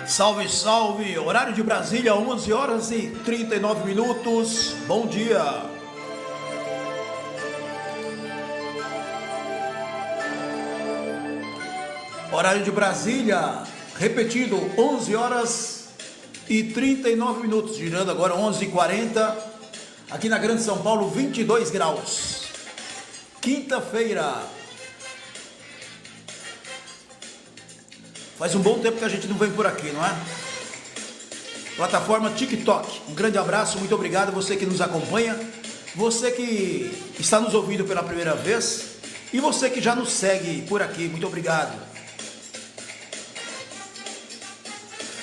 Salve, salve! Horário de Brasília, 11 horas e 39 minutos. Bom dia! Horário de Brasília, repetido, 11 horas e 39 minutos. Girando agora 11h40. Aqui na Grande São Paulo, 22 graus. Quinta-feira. Faz um bom tempo que a gente não vem por aqui, não é? Plataforma TikTok. Um grande abraço, muito obrigado você que nos acompanha, você que está nos ouvindo pela primeira vez e você que já nos segue por aqui, muito obrigado.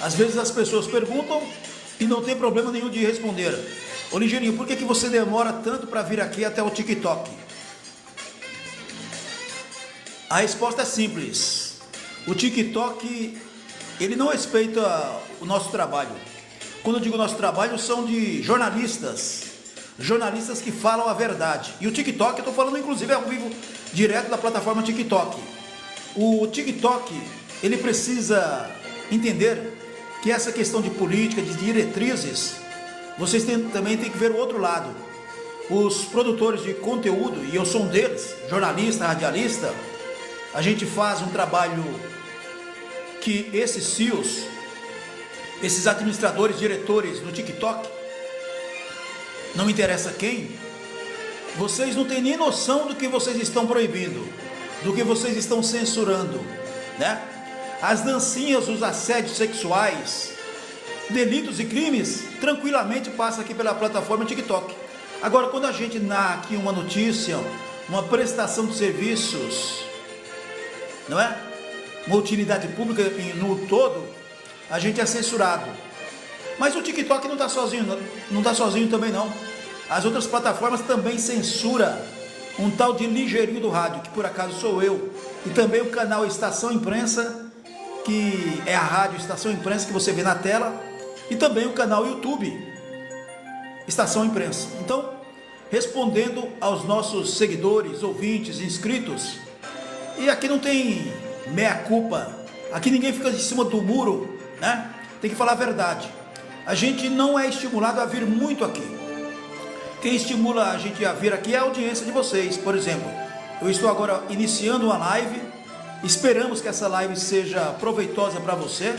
Às vezes as pessoas perguntam e não tem problema nenhum de responder. Ô Ligeirinho, por que você demora tanto para vir aqui até o TikTok? A resposta é simples. O TikTok, ele não respeita o nosso trabalho. Quando eu digo nosso trabalho, são de jornalistas que falam a verdade. E o TikTok, eu estou falando inclusive ao vivo, direto da plataforma TikTok. O TikTok, ele precisa entender que essa questão de política, de diretrizes, vocês também têm que ver o outro lado. Os produtores de conteúdo, e eu sou um deles, jornalista, radialista, a gente faz um trabalho que esses CEOs, esses administradores, diretores do TikTok, não interessa quem, vocês não têm nem noção do que vocês estão proibindo, do que vocês estão censurando, né? As dancinhas, os assédios sexuais, delitos e crimes, tranquilamente passa aqui pela plataforma TikTok. Agora, quando a gente dá aqui uma notícia, uma prestação de serviços, não é? Uma utilidade pública no todo, a gente é censurado. Mas o TikTok não está sozinho, não está sozinho também não. As outras plataformas também censuram um tal de Ligeirinho do Rádio, que por acaso sou eu, e também o canal Estação Imprensa, que é a rádio Estação Imprensa que você vê na tela, e também o canal YouTube Estação Imprensa. Então, respondendo aos nossos seguidores, ouvintes, inscritos, e aqui não tem meia culpa, aqui ninguém fica em cima do muro, né? Tem que falar a verdade. A gente não é estimulado a vir muito aqui. Quem estimula a gente a vir aqui é a audiência de vocês. Por exemplo, eu estou agora iniciando uma live, esperamos que essa live seja proveitosa para você,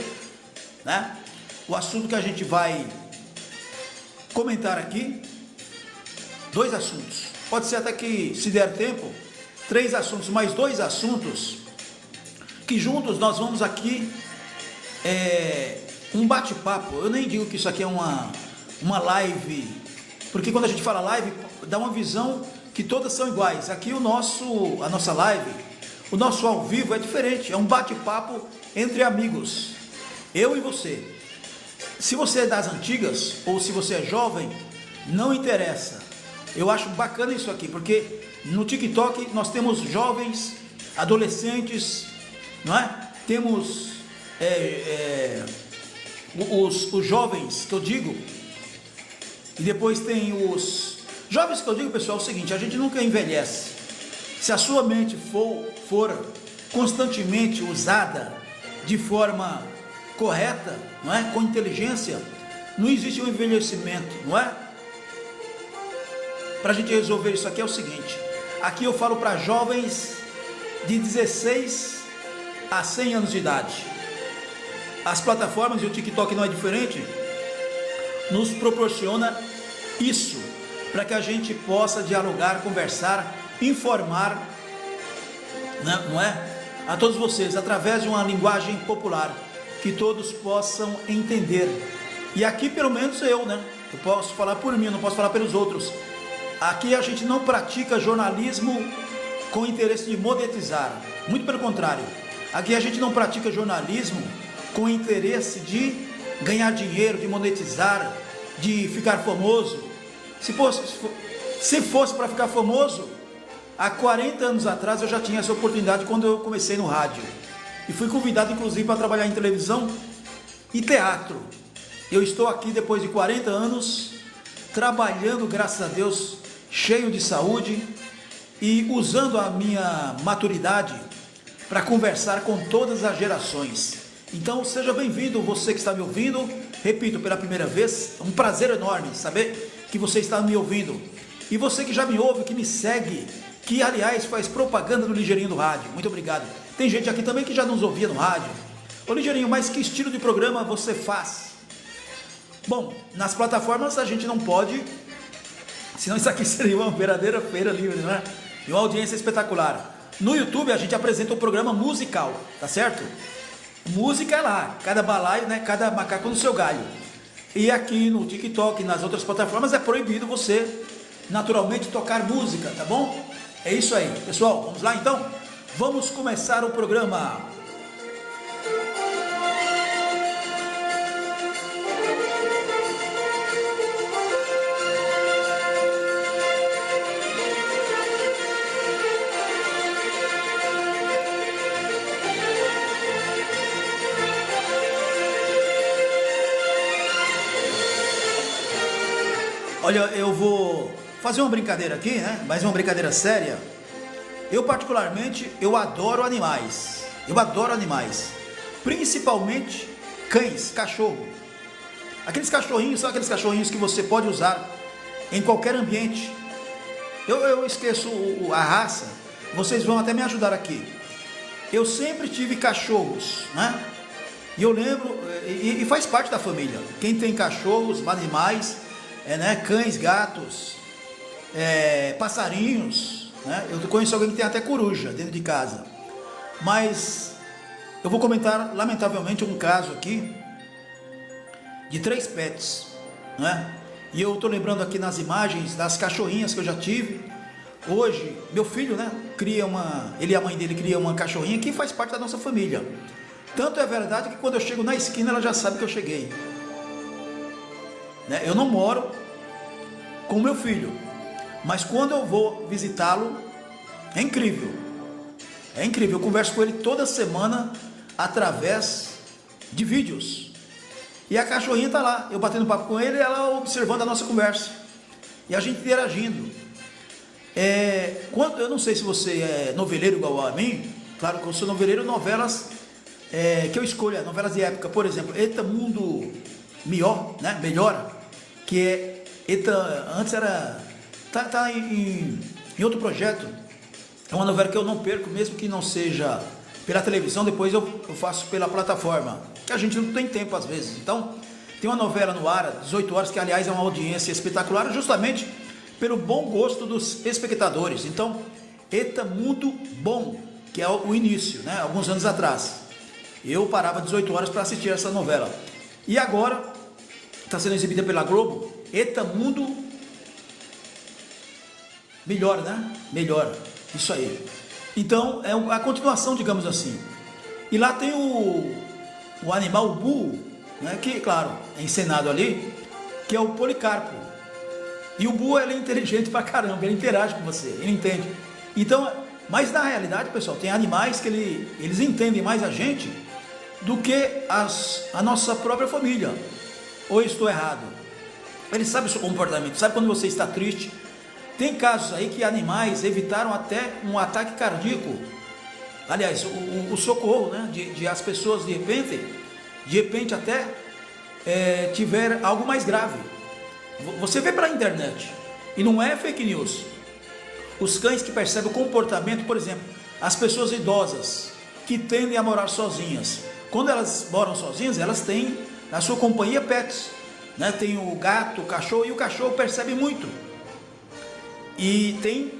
né? O assunto que a gente vai comentar aqui, 2 assuntos, pode ser até que, se der tempo, 3 assuntos, mais 2 assuntos, que juntos nós vamos aqui, um bate-papo. Eu nem digo que isso aqui é uma live, porque quando a gente fala live, dá uma visão que todas são iguais. Aqui a nossa live, o nosso ao vivo é diferente, é um bate-papo entre amigos, eu e você. Se você é das antigas, ou se você é jovem, não interessa. Eu acho bacana isso aqui, porque no TikTok nós temos jovens, adolescentes, não é? Temos os jovens que eu digo, e depois tem os jovens que eu digo, pessoal, é o seguinte: a gente nunca envelhece. Se a sua mente for constantemente usada de forma correta, não é? Com inteligência, não existe um envelhecimento, não é? Para a gente resolver isso aqui é o seguinte: aqui eu falo para jovens de 16 a 100 anos de idade. As plataformas, e o TikTok não é diferente, nos proporciona isso, para que a gente possa dialogar, conversar, informar, né, não é? A todos vocês, através de uma linguagem popular, que todos possam entender. E aqui pelo menos eu posso falar por mim, não posso falar pelos outros. Aqui a gente não pratica jornalismo com interesse de monetizar, muito pelo contrário. Aqui a gente não pratica jornalismo com interesse de ganhar dinheiro, de monetizar, de ficar famoso. Se fosse para ficar famoso, há 40 anos atrás eu já tinha essa oportunidade quando eu comecei no rádio. E fui convidado inclusive para trabalhar em televisão e teatro. Eu estou aqui depois de 40 anos, trabalhando, graças a Deus, cheio de saúde e usando a minha maturidade para conversar com todas as gerações. Então seja bem-vindo, você que está me ouvindo, repito, pela primeira vez, é um prazer enorme saber que você está me ouvindo. E você que já me ouve, que me segue, que aliás faz propaganda no Ligeirinho do Rádio, muito obrigado. Tem gente aqui também que já nos ouvia no rádio. Ô Ligeirinho, mas que estilo de programa você faz? Bom, nas plataformas a gente não pode, senão isso aqui seria uma verdadeira feira livre, não é? E uma audiência espetacular. No YouTube a gente apresenta um programa musical, tá certo? Música é lá, cada balaio, né? Cada macaco no seu galho. E aqui no TikTok e nas outras plataformas é proibido você, naturalmente, tocar música, tá bom? É isso aí, pessoal, vamos lá então? Vamos começar o programa. Olha, eu vou fazer uma brincadeira aqui, né? Mas uma brincadeira séria. Eu particularmente, eu adoro animais. Eu adoro animais. Principalmente cães, cachorro. Aqueles cachorrinhos, são aqueles cachorrinhos que você pode usar em qualquer ambiente. Eu esqueço a raça, vocês vão até me ajudar aqui. Eu sempre tive cachorros, né? E eu lembro, e faz parte da família. Quem tem cachorros, animais... né? Cães, gatos, passarinhos, né? Eu conheço alguém que tem até coruja dentro de casa. Mas eu vou comentar, lamentavelmente, um caso aqui de 3 pets, né? E eu estou lembrando aqui nas imagens das cachorrinhas que eu já tive. Hoje, meu filho, né, ele e a mãe dele cria uma cachorrinha que faz parte da nossa família. Tanto é verdade que quando eu chego na esquina, ela já sabe que eu cheguei. Eu não moro com o meu filho, mas quando eu vou visitá-lo, é incrível, eu converso com ele toda semana através de vídeos, e a cachorrinha está lá, eu batendo papo com ele e ela observando a nossa conversa, e a gente interagindo. Eu não sei se você é noveleiro igual a mim, claro que eu sou noveleiro, novelas que eu escolho, novelas de época, por exemplo, Eita Mundo Melhor, né? Melhora, que antes era, tá em outro projeto, é uma novela que eu não perco, mesmo que não seja pela televisão, depois eu faço pela plataforma, que a gente não tem tempo às vezes. Então, tem uma novela no ar, 18 horas, que aliás é uma audiência espetacular, justamente pelo bom gosto dos espectadores. Então, Eita Mundo Bom, que é o início, né? Alguns anos atrás, eu parava 18 horas para assistir essa novela, e agora está sendo exibida pela Globo, Eita Mundo Melhor, né? Melhora, isso aí. Então, é a continuação, digamos assim. E lá tem o animal, o búho, né? Que, claro, é encenado ali, que é o Policarpo. E o búho, ele é inteligente pra caramba, ele interage com você, ele entende. Então, mas na realidade, pessoal, tem animais que eles entendem mais a gente do que a nossa própria família. Ou eu estou errado? Ele sabe o seu comportamento, sabe quando você está triste. Tem casos aí que animais evitaram até um ataque cardíaco. Aliás, o socorro, né? De as pessoas de repente até tiver algo mais grave. Você vê pela internet, e não é fake news. Os cães que percebem o comportamento, por exemplo, as pessoas idosas que tendem a morar sozinhas. Quando elas moram sozinhas, elas têm na sua companhia pets, né? Tem o gato, o cachorro, e o cachorro percebe muito. E tem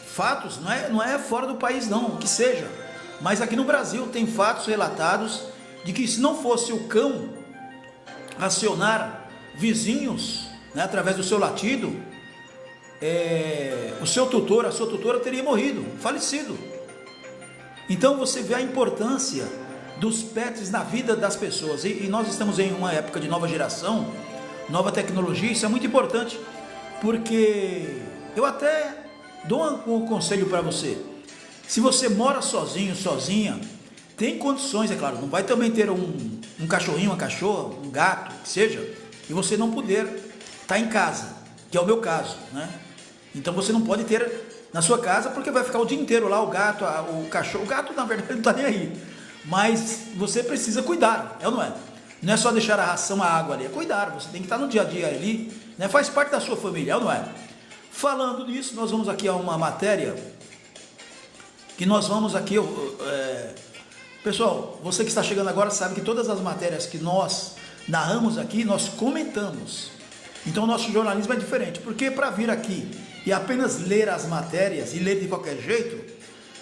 fatos, não é fora do país não, que seja, mas aqui no Brasil tem fatos relatados de que se não fosse o cão acionar vizinhos, né, através do seu latido, o seu tutor, a sua tutora teria morrido, falecido. Então você vê a importância dos pets na vida das pessoas, e nós estamos em uma época de nova geração, nova tecnologia. Isso é muito importante, porque eu até dou um conselho para você. Se você mora sozinho, sozinha, tem condições, é claro, não vai também ter um cachorrinho, uma cachorra, um gato, que seja, e você não poder estar em casa, que é o meu caso, né? Então você não pode ter na sua casa, porque vai ficar o dia inteiro lá o gato, o cachorro. O gato, na verdade, não está nem aí. mas você precisa cuidar, é ou não é? Não é só deixar a ração, a água ali, é cuidar, você tem que estar no dia a dia ali, né? Faz parte da sua família, é ou não é? Falando nisso, nós vamos aqui a uma matéria, que nós vamos aqui, pessoal, você que está chegando agora sabe que todas as matérias que nós narramos aqui, nós comentamos. Então o nosso jornalismo é diferente, porque para vir aqui e apenas ler as matérias e ler de qualquer jeito,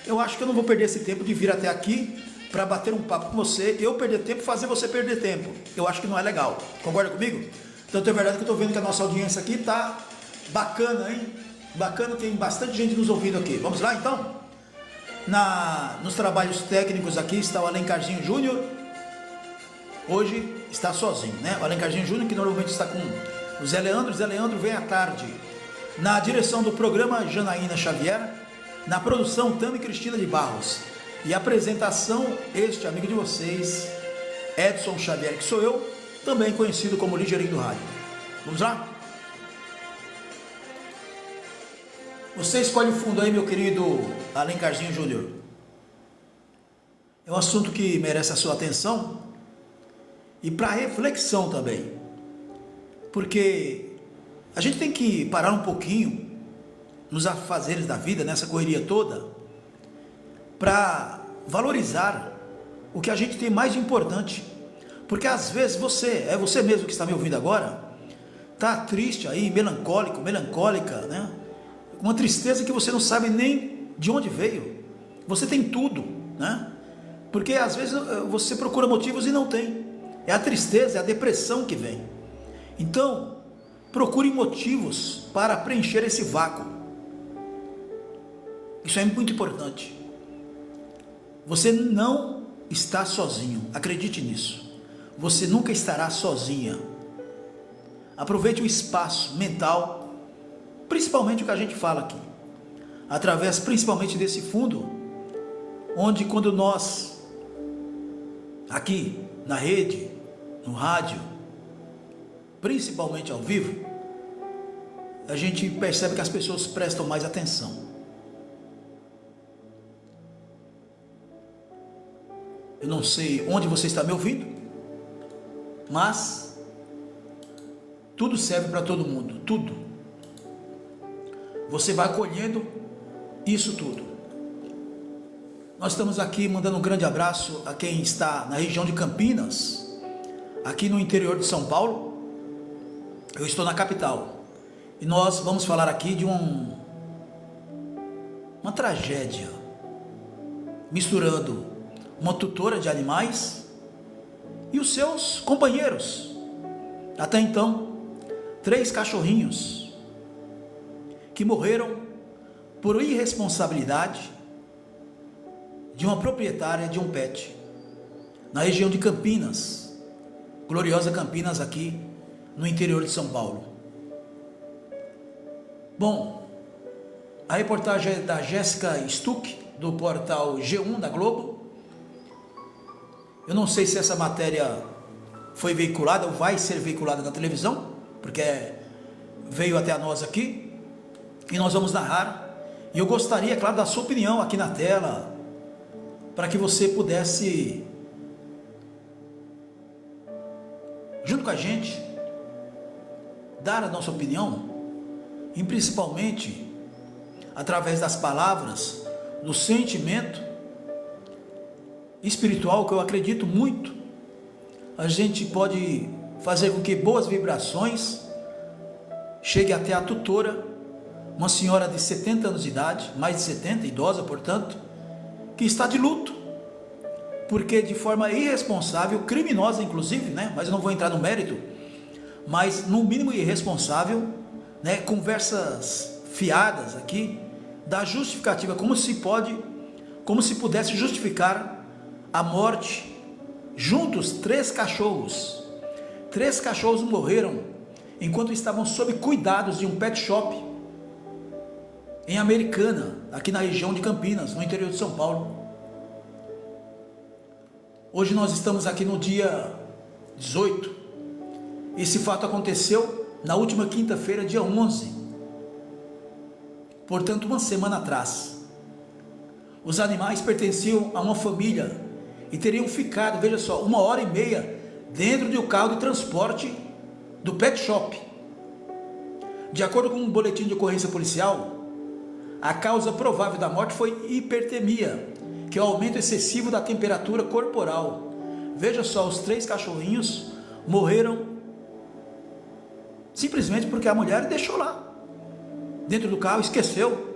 eu acho que eu não vou perder esse tempo de vir até aqui para bater um papo com você, eu perder tempo, fazer você perder tempo. Eu acho que não é legal. Concorda comigo? Tanto é verdade que eu estou vendo que a nossa audiência aqui está bacana, hein? Bacana, tem bastante gente nos ouvindo aqui. Vamos lá então? Nos trabalhos técnicos aqui está o Alencarzinho Júnior. Hoje está sozinho, né? O Alencarzinho Júnior, que normalmente está com o Zé Leandro. Zé Leandro vem à tarde. Na direção do programa, Janaína Xavier. Na produção, Tami Cristina de Barros. E a apresentação, este amigo de vocês, Edson Xavier, que sou eu, também conhecido como Ligeirinho do Rádio. Vamos lá? Você escolhe o fundo aí, meu querido Alencarzinho Júnior. É um assunto que merece a sua atenção e para reflexão também. Porque a gente tem que parar um pouquinho nos afazeres da vida, nessa correria toda, para valorizar o que a gente tem mais de importante. Porque às vezes você mesmo que está me ouvindo agora, está triste aí, melancólico, melancólica, né? Uma tristeza que você não sabe nem de onde veio. Você tem tudo, né? Porque às vezes você procura motivos e não tem. É a tristeza, é a depressão que vem. Então, procure motivos para preencher esse vácuo. Isso é muito importante. Você não está sozinho, acredite nisso. Você nunca estará sozinha. Aproveite o espaço mental, principalmente o que a gente fala aqui, através principalmente desse fundo, onde quando nós, aqui na rede, no rádio, principalmente ao vivo, a gente percebe que as pessoas prestam mais atenção. Eu não sei onde você está me ouvindo, mas tudo serve para todo mundo, tudo. Você vai colhendo isso tudo. Nós estamos aqui mandando um grande abraço a quem está na região de Campinas, aqui no interior de São Paulo. Eu estou na capital e nós vamos falar aqui de uma tragédia, misturando uma tutora de animais e os seus companheiros. Até então, 3 cachorrinhos que morreram por irresponsabilidade de uma proprietária de um pet, na região de Campinas, gloriosa Campinas, aqui no interior de São Paulo. Bom, a reportagem é da Jéssica Stuck, do portal G1 da Globo. Eu não sei se essa matéria foi veiculada ou vai ser veiculada na televisão, porque veio até a nós aqui, e nós vamos narrar. E eu gostaria, claro, da sua opinião aqui na tela, para que você pudesse, junto com a gente, dar a nossa opinião, e principalmente através das palavras, do sentimento espiritual, que eu acredito muito, a gente pode fazer com que boas vibrações chegue até a tutora, uma senhora de 70 anos de idade, mais de 70, idosa, portanto, que está de luto, porque de forma irresponsável, criminosa inclusive, né? Mas eu não vou entrar no mérito, mas no mínimo irresponsável, né? Conversas fiadas aqui, da justificativa, como se pudesse justificar a morte, juntos 3 cachorros. 3 cachorros morreram enquanto estavam sob cuidados de um pet shop em Americana, aqui na região de Campinas, no interior de São Paulo. Hoje nós estamos aqui no dia 18. Esse fato aconteceu na última quinta-feira, dia 11. Portanto, uma semana atrás. Os animais pertenciam a uma família e teriam ficado, veja só, 1h30 dentro de um carro de transporte do pet shop. De acordo com um boletim de ocorrência policial, a causa provável da morte foi hipertermia, que é o aumento excessivo da temperatura corporal. Veja só, os 3 cachorrinhos morreram simplesmente porque a mulher deixou lá, dentro do carro, esqueceu.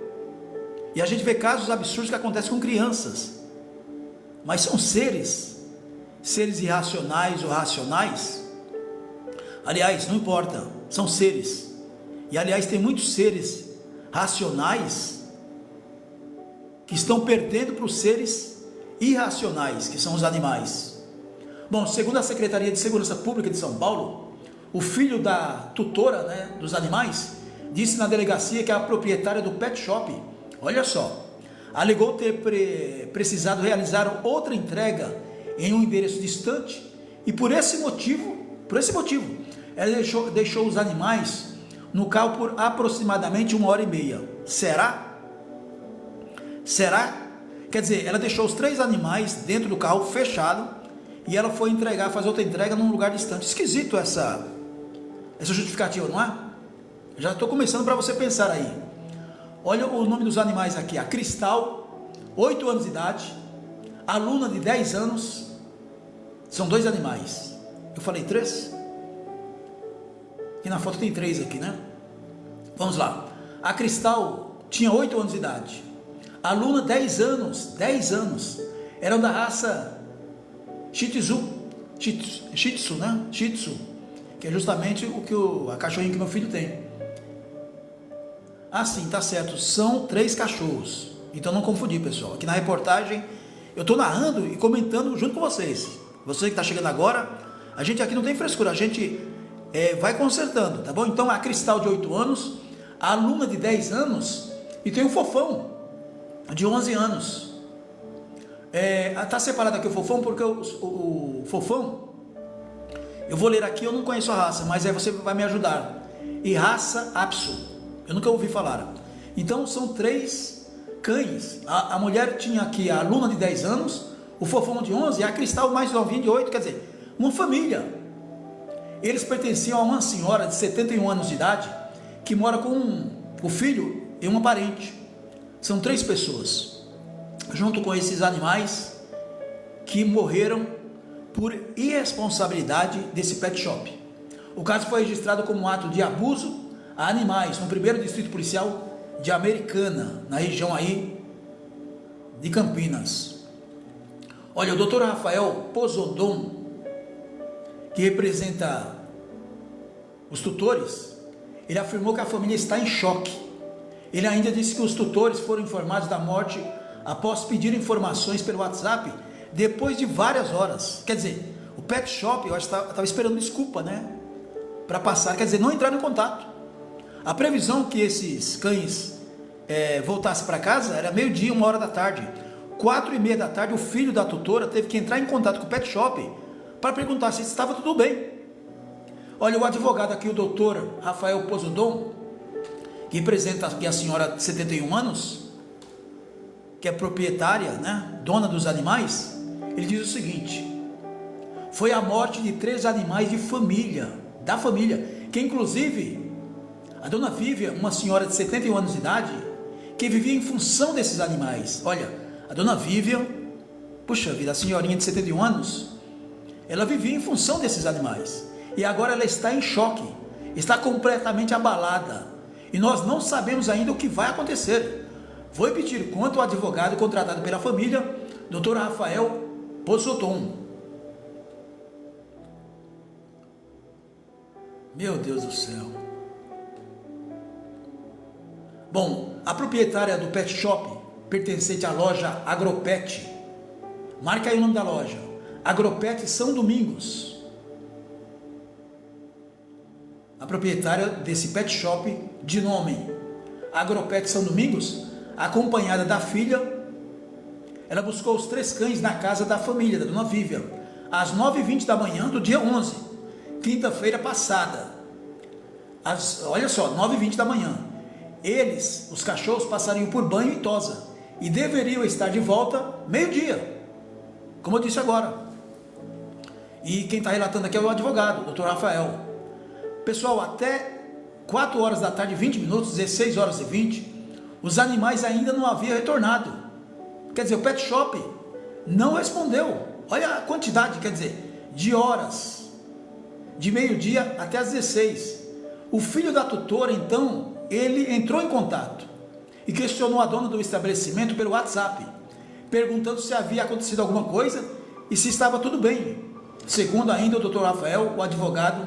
E a gente vê casos absurdos que acontecem com crianças, mas são seres irracionais ou racionais. Aliás, não importa, são seres. E aliás, tem muitos seres racionais que estão perdendo para os seres irracionais, que são os animais. Bom, segundo a Secretaria de Segurança Pública de São Paulo, o filho da tutora, dos animais disse na delegacia que a proprietária do pet shop, olha só, alegou ter precisado realizar outra entrega em um endereço distante e por esse motivo, ela deixou os animais no carro por aproximadamente 1h30. Será? Quer dizer, ela deixou os 3 animais dentro do carro fechado e ela foi fazer outra entrega num lugar distante. Esquisito essa justificativa, não é? Já estou começando para você pensar aí. Olha o nome dos animais aqui: a Cristal, 8 anos de idade, a Luna, de 10 anos. São 2 animais. Eu falei 3? E na foto tem 3 aqui, né? Vamos lá. A Cristal tinha 8 anos de idade. A Luna, 10 anos. Eram da raça Shih Tzu, né? Shih Tzu, que é justamente a cachorrinha que meu filho tem. Ah, sim, tá certo. São 3 cachorros. Então não confundir, pessoal. Aqui na reportagem eu estou narrando e comentando junto com vocês. Você que está chegando agora, a gente aqui não tem frescura, a gente vai consertando, tá bom? Então a Cristal, de 8 anos, a Luna, de 10 anos, e tem o Fofão, de 11 anos. Está separado aqui o Fofão, porque o Fofão, eu vou ler aqui, eu não conheço a raça, mas você vai me ajudar. E raça Apso, eu nunca ouvi falar. Então são 3 cães. A mulher tinha aqui a Luna, de 10 anos, o Fofão, de 11, e a Cristal, mais novinha, de 8, quer dizer, uma família. Eles pertenciam a uma senhora de 71 anos de idade, que mora com o filho e uma parente. São 3 pessoas, junto com esses animais que morreram por irresponsabilidade desse pet shop. O caso foi registrado como um ato de abuso a animais no 1º Distrito Policial de Americana, na região aí de Campinas. Olha, o Dr. Rafael Pozodon, que representa os tutores, ele afirmou que a família está em choque. Ele ainda disse que os tutores foram informados da morte após pedir informações pelo WhatsApp depois de várias horas. Quer dizer, o pet shop, eu acho que estava esperando desculpa, para passar, quer dizer, não entraram em contato. A previsão que esses cães voltassem para casa era 12h, 1h da tarde. 4h30 da tarde, o filho da tutora teve que entrar em contato com o pet shop para perguntar se estava tudo bem. Olha, o advogado aqui, o doutor Rafael Pozodon, que representa aqui a senhora de 71 anos, que é proprietária, dona dos animais, ele diz o seguinte: foi a morte de 3 animais da família, que inclusive a dona Vivian, uma senhora de 71 anos de idade, que vivia em função desses animais. Olha, a dona Vivian, puxa vida, a senhorinha de 71 anos, ela vivia em função desses animais, e agora ela está em choque, está completamente abalada, e nós não sabemos ainda o que vai acontecer. Vou repetir, quanto ao advogado contratado pela família, Dr. Rafael Pozodon. Meu Deus do céu. Bom, a proprietária do pet shop, pertencente à loja Agropet, marca aí o nome da loja, Agropet São Domingos. A proprietária desse pet shop, de nome Agropet São Domingos, acompanhada da filha, ela buscou os 3 cães na casa da família, da dona Vivian, às 9h20 da manhã do dia 11, quinta-feira passada. Olha só, 9h20 da manhã. Eles, os cachorros, passariam por banho e tosa e deveriam estar de volta meio-dia. como eu disse agora. E quem está relatando aqui é o advogado, o Dr. Rafael. Pessoal, até 4 horas da tarde, 20 minutos, 16 horas e 20, os animais ainda não haviam retornado. Quer dizer, o pet shop não respondeu. Olha a quantidade, quer dizer, de horas, de meio-dia até as 16. O filho da tutora, então, ele entrou em contato e questionou a dona do estabelecimento pelo WhatsApp, perguntando se havia acontecido alguma coisa e se estava tudo bem, segundo ainda o Dr. Rafael, o advogado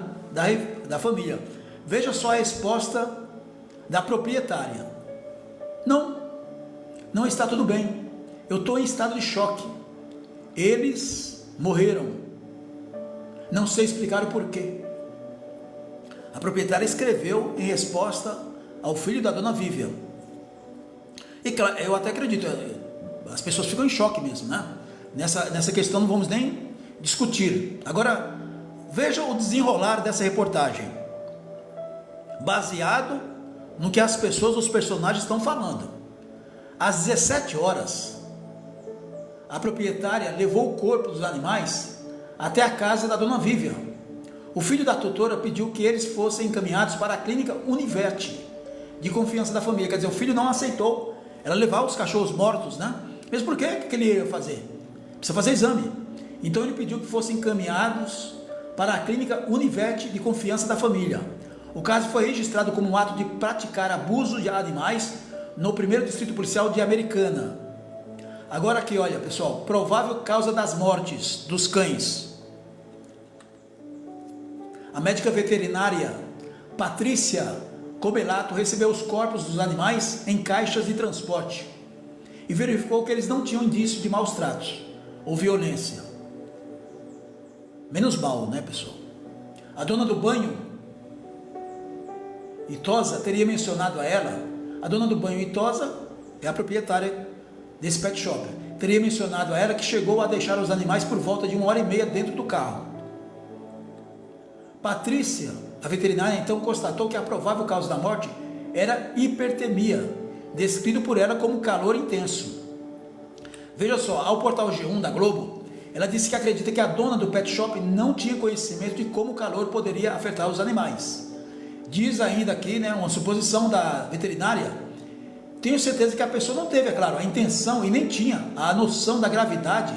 da família. Veja só a resposta da proprietária: não está tudo bem, eu estou em estado de choque, eles morreram, não sei explicar o porquê. A proprietária escreveu em resposta ao filho da dona Vivian. E claro, eu até acredito, as pessoas ficam em choque mesmo, né? Nessa questão não vamos nem discutir. Agora, veja o desenrolar dessa reportagem, baseado no que as pessoas, os personagens estão falando. Às 17 horas, a proprietária levou o corpo dos animais até a casa da dona Vivian. O filho da tutora pediu que eles fossem encaminhados para a clínica Univete, de confiança da família. Quer dizer, o filho não aceitou ela levar os cachorros mortos, né? Mesmo porque o que ele ia fazer? Precisa fazer exame. Então ele pediu que fossem encaminhados para a clínica Univete, de confiança da família. O caso foi registrado como um ato de praticar abuso de animais no 1º Distrito Policial de Americana. Agora aqui, olha pessoal, provável causa das mortes dos cães. A médica veterinária Patrícia Cobelato recebeu os corpos dos animais em caixas de transporte e verificou que eles não tinham indício de maus tratos ou violência. Menos mal, né, pessoal? A dona do banho, Itosa, teria mencionado a ela, a dona do banho Itosa é a proprietária desse pet shop, teria mencionado a ela que chegou a deixar os animais por volta de 1h30 dentro do carro. Patrícia, a veterinária, então constatou que a provável causa da morte era hipertermia, descrito por ela como calor intenso. Veja só, ao portal G1 da Globo, ela disse que acredita que a dona do pet shop não tinha conhecimento de como o calor poderia afetar os animais. Diz ainda aqui, né, uma suposição da veterinária: tenho certeza que a pessoa não teve, é claro, a intenção e nem tinha a noção da gravidade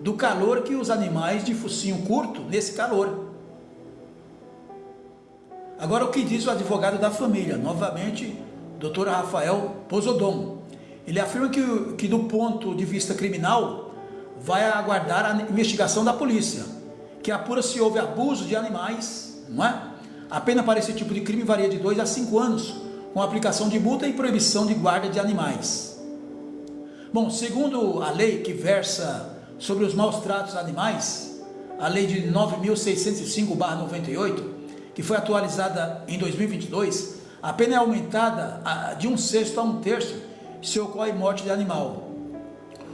do calor que os animais de focinho curto nesse calor. Agora, o que diz o advogado da família? Novamente, Dr. Rafael Pozodon. Ele afirma que do ponto de vista criminal, vai aguardar a investigação da polícia, que apura se houve abuso de animais, não é? A pena para esse tipo de crime varia de 2 a 5 anos, com aplicação de multa e proibição de guarda de animais. Bom, segundo a lei que versa sobre os maus tratos a animais, a lei de 9.605/98, que foi atualizada em 2022, a pena é aumentada de 1/6 a 1/3 se ocorre morte de animal.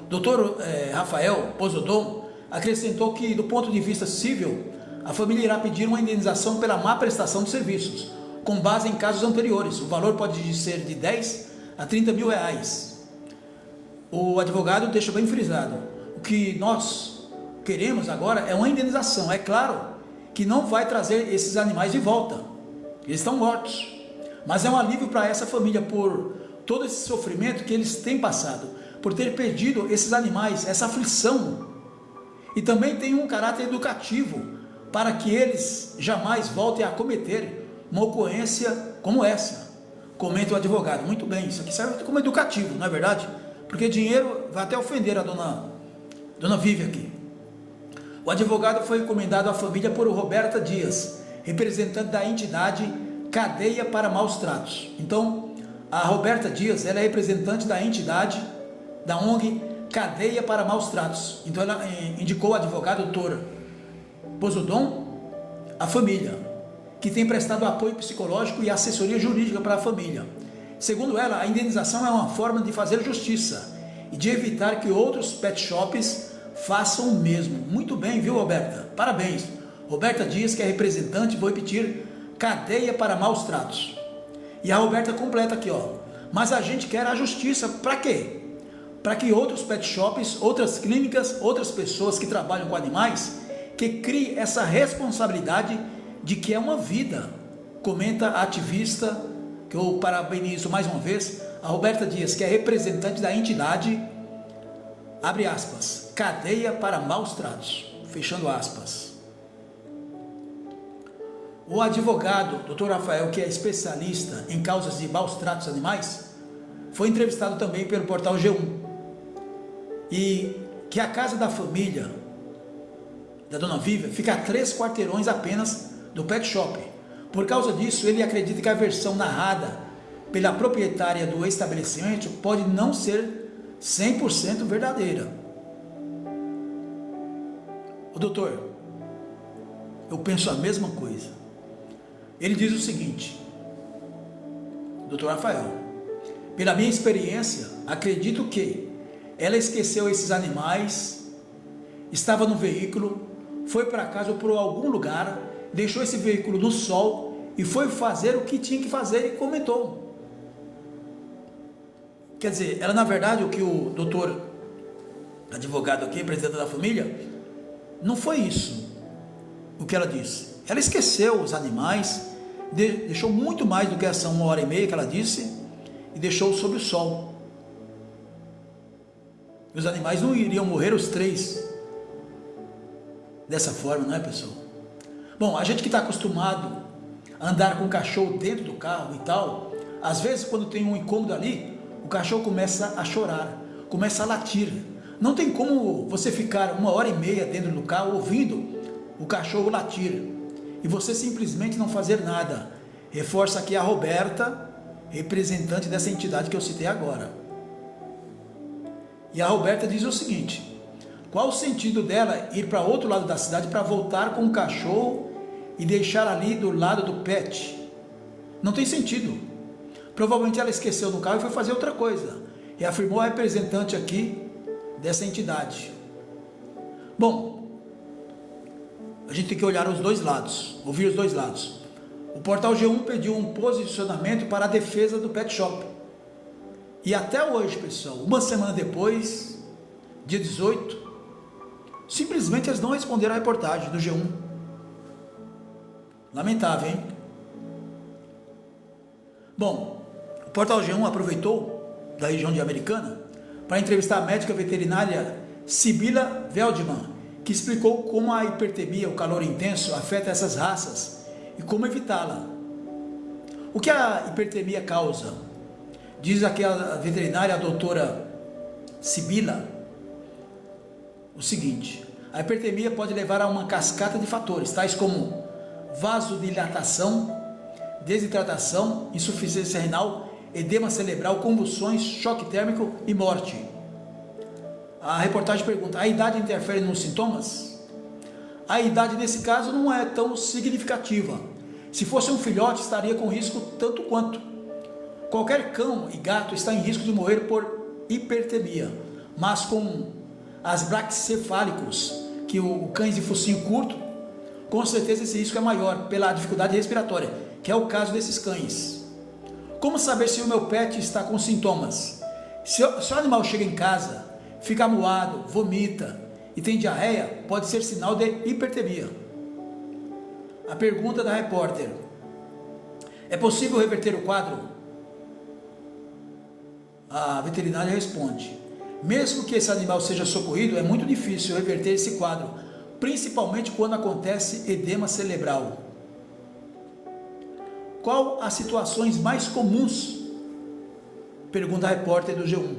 Dr. Rafael Pozodon acrescentou que, do ponto de vista civil, a família irá pedir uma indenização pela má prestação de serviços, com base em casos anteriores. O valor pode ser de 10 a 30 mil reais. O advogado deixa bem frisado: o que nós queremos agora é uma indenização. É claro que não vai trazer esses animais de volta, eles estão mortos, mas é um alívio para essa família por todo esse sofrimento que eles têm passado, por ter perdido esses animais, essa aflição. E também tem um caráter educativo para que eles jamais voltem a cometer uma ocorrência como essa, comenta o advogado. Muito bem, isso aqui serve como educativo, não é verdade? Porque dinheiro vai até ofender a dona Vivian aqui. O advogado foi encomendado à família por Roberta Dias, representante da entidade Cadeia para Maus Tratos. Então, a Roberta Dias, ela é representante da entidade, da ONG Cadeia para Maus Tratos. Então, ela indicou o advogado Dr. Pozodon à família, que tem prestado apoio psicológico e assessoria jurídica para a família. Segundo ela, a indenização é uma forma de fazer justiça e de evitar que outros pet shops façam o mesmo. Muito bem, viu, Roberta? Parabéns. Roberta Dias, que é representante, vou repetir, Cadeia para Maus Tratos. E a Roberta completa aqui, ó: mas a gente quer a justiça para quê? para que outros pet shops, outras clínicas, outras pessoas que trabalham com animais, que criem essa responsabilidade de que é uma vida. Comenta a ativista, que eu parabenizo mais uma vez, a Roberta Dias, que é representante da entidade, abre aspas, cadeia para maus tratos, fechando aspas. O advogado, Dr. Rafael, que é especialista em causas de maus tratos animais, foi entrevistado também pelo portal G1, e que a casa da família da dona Vivian fica a 3 quarteirões apenas do pet shop. Por causa disso, ele acredita que a versão narrada pela proprietária do estabelecimento pode não ser 100% verdadeira. O doutor, eu penso a mesma coisa. Ele diz o seguinte, Dr. Rafael, pela minha experiência, acredito que ela esqueceu esses animais, estava no veículo, foi para casa ou por algum lugar, deixou esse veículo no sol e foi fazer o que tinha que fazer e comentou. Quer dizer, ela na verdade, o que o doutor advogado aqui, presidente da família, não foi isso o que ela disse. Ela esqueceu os animais, deixou muito mais do que essa 1h30 que ela disse, e deixou sob o sol. Os animais não iriam morrer os 3 dessa forma, não é, pessoal? Bom, a gente que está acostumado a andar com o cachorro dentro do carro e tal, às vezes quando tem um incômodo ali, o cachorro começa a chorar, começa a latir. Não tem como você ficar 1h30 dentro do carro ouvindo o cachorro latir e você simplesmente não fazer nada. Reforça aqui a Roberta, representante dessa entidade que eu citei agora. E a Roberta diz o seguinte, qual o sentido dela ir para outro lado da cidade para voltar com o cachorro e deixar ali do lado do pet? Não tem sentido. Provavelmente ela esqueceu no carro e foi fazer outra coisa, e afirmou a representante aqui dessa entidade. Bom, a gente tem que olhar os dois lados, ouvir os dois lados. O portal G1 pediu um posicionamento para a defesa do pet shop. E até hoje, pessoal, uma semana depois, dia 18, simplesmente eles não responderam à reportagem do G1. Lamentável, hein? Bom, o portal G1 aproveitou da região de Americana para entrevistar a médica veterinária Sibila Veldman, que explicou como a hipertermia, o calor intenso, afeta essas raças e como evitá-la. O que a hipertermia causa? Diz aqui a veterinária, a doutora Sibila, o seguinte, a hipertermia pode levar a uma cascata de fatores, tais como vasodilatação, desidratação, insuficiência renal, edema cerebral, convulsões, choque térmico e morte. A reportagem pergunta, a idade interfere nos sintomas? A idade nesse caso não é tão significativa. Se fosse um filhote, estaria com risco tanto quanto. Qualquer cão e gato está em risco de morrer por hipertermia, mas com as braquicefálicos, que o cães de focinho curto, com certeza esse risco é maior pela dificuldade respiratória, que é o caso desses cães. Como saber se o meu pet está com sintomas? Se o animal chega em casa, fica amuado, vomita e tem diarreia, pode ser sinal de hipertermia. A pergunta da repórter, é possível reverter o quadro? A veterinária responde, mesmo que esse animal seja socorrido, é muito difícil reverter esse quadro, principalmente quando acontece edema cerebral. Qual as situações mais comuns? Pergunta a repórter do G1.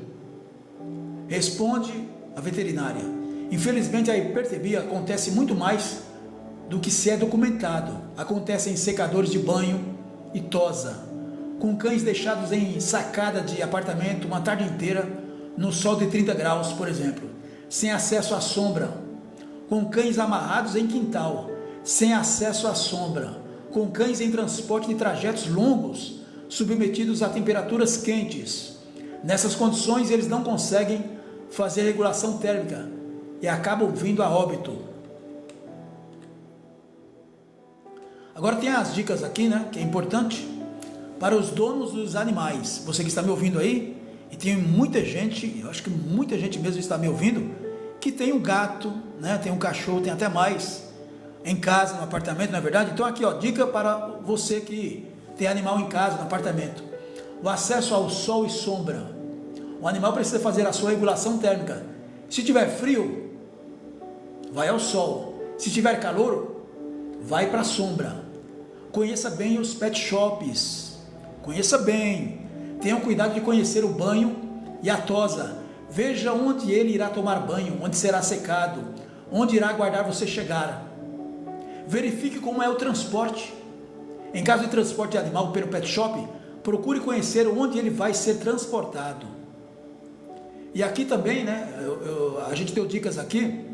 Responde a veterinária, infelizmente a hipertermia acontece muito mais do que se é documentado. Acontece em secadores de banho e tosa, com cães deixados em sacada de apartamento uma tarde inteira, no sol de 30 graus, por exemplo, sem acesso à sombra, com cães amarrados em quintal, sem acesso à sombra, com cães em transporte de trajetos longos, submetidos a temperaturas quentes. Nessas condições, eles não conseguem fazer regulação térmica e acabam vindo a óbito. Agora tem as dicas aqui, né, que é importante para os donos dos animais. Você que está me ouvindo aí e tem muita gente, eu acho que muita gente mesmo está me ouvindo, que tem um gato, né? Tem um cachorro, tem até mais, em casa, no apartamento, não é verdade? Então aqui, ó, dica para você que tem animal em casa, no apartamento. O acesso ao sol e sombra. O animal precisa fazer a sua regulação térmica. Se tiver frio, vai ao sol. Se tiver calor, vai para a sombra. Conheça bem os pet shops. Conheça bem. Tenham cuidado de conhecer o banho e a tosa. Veja onde ele irá tomar banho, onde será secado, onde irá aguardar você chegar. Verifique como é o transporte. Em caso de transporte de animal pelo pet shop, procure conhecer onde ele vai ser transportado. E aqui também, né, a gente deu dicas aqui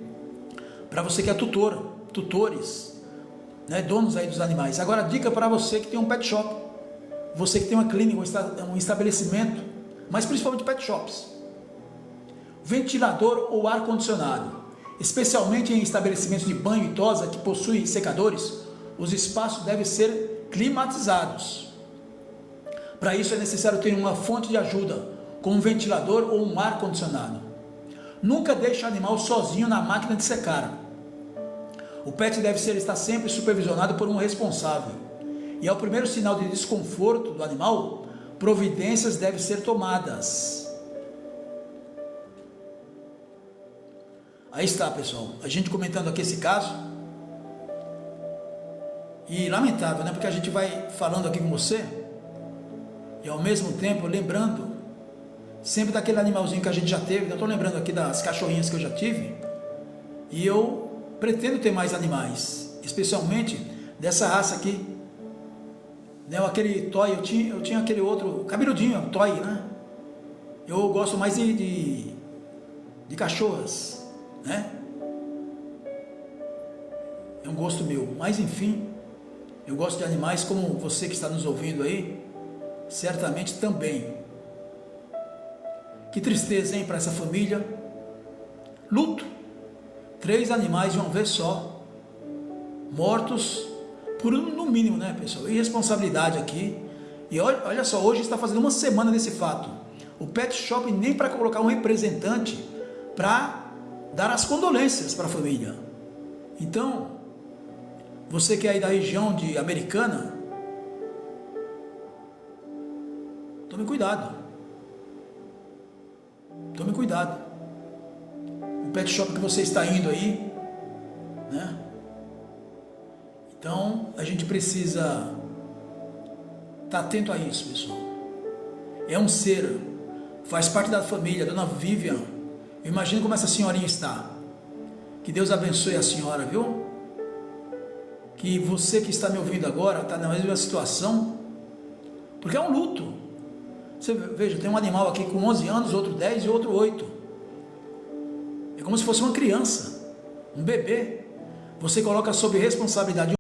para você que é tutores, né, donos aí dos animais. Agora, dica para você que tem um pet shop, você que tem uma clínica, um estabelecimento, mas principalmente pet shops. Ventilador ou ar-condicionado. Especialmente em estabelecimentos de banho e tosa que possuem secadores, os espaços devem ser climatizados. Para isso é necessário ter uma fonte de ajuda, como um ventilador ou um ar-condicionado. Nunca deixe o animal sozinho na máquina de secar. O pet deve estar sempre supervisionado por um responsável. E ao primeiro sinal de desconforto do animal, providências devem ser tomadas. Aí está, pessoal, a gente comentando aqui esse caso, e lamentável, né, porque a gente vai falando aqui com você, e ao mesmo tempo lembrando, sempre daquele animalzinho que a gente já teve, eu estou lembrando aqui das cachorrinhas que eu já tive, e eu pretendo ter mais animais, especialmente dessa raça aqui, né, aquele toy, eu tinha aquele outro, cabeludinho, toy, né, eu gosto mais de cachorras, né? É um gosto meu, mas enfim, eu gosto de animais como você que está nos ouvindo aí, certamente também. Que tristeza, hein, para essa família. Luto. 3 animais de uma vez só, mortos por no mínimo, né, pessoal? Irresponsabilidade aqui. E olha só, hoje está fazendo uma semana desse fato. O pet shop nem para colocar um representante para dar as condolências para a família. Então, você que é aí da região de Americana, tome cuidado. Tome cuidado. O pet shop que você está indo aí, né? Então, a gente precisa estar atento a isso, pessoal. É um ser, faz parte da família, Dona Vivian. Imagina como essa senhorinha está. Que Deus abençoe a senhora, viu? Que você que está me ouvindo agora está na mesma situação, porque é um luto. Você veja, tem um animal aqui com 11 anos, outro 10 e outro 8. É como se fosse uma criança, um bebê. Você coloca sob responsabilidade